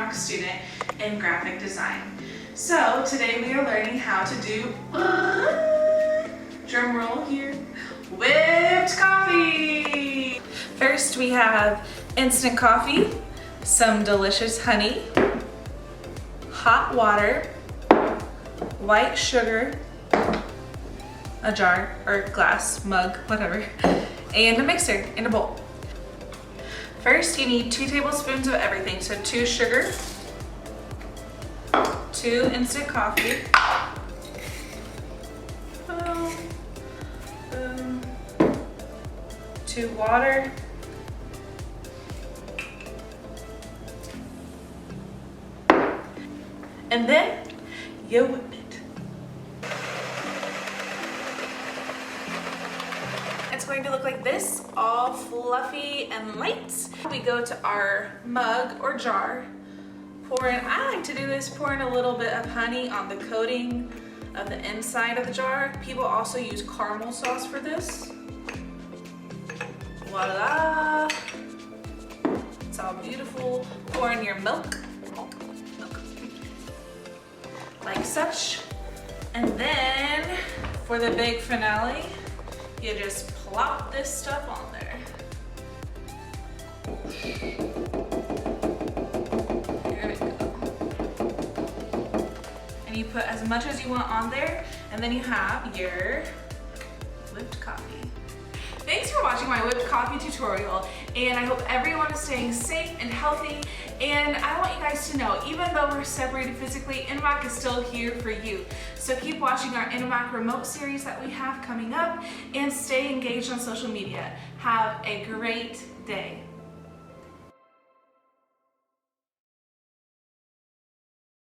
NWACC student in graphic design. So today we are learning how to do, drum roll here, whipped coffee. First we have instant coffee, some delicious honey, hot water, white sugar, a jar or glass, mug, whatever, and a mixer in a bowl. First, you need 2 tablespoons of everything. So 2 sugar, 2 instant coffee, 2 water, and then you whip it. It's going to look like this, all fluffy and light. We go to our mug or jar, pour in, I like to do this, pour in a little bit of honey on the coating of the inside of the jar. People also use caramel sauce for this. Voila! It's all beautiful. Pour in your milk. Like such. And then for the big finale, you just plop this stuff on there. There we go. And you put as much as you want on there, and then you have your whipped coffee. Thanks for watching my whipped coffee tutorial, and I hope everyone is staying safe and healthy. And I want you guys to know, even though we're separated physically, NWACC is still here for you. So keep watching our NWACC remote series that we have coming up, and stay engaged on social media. Have a great day.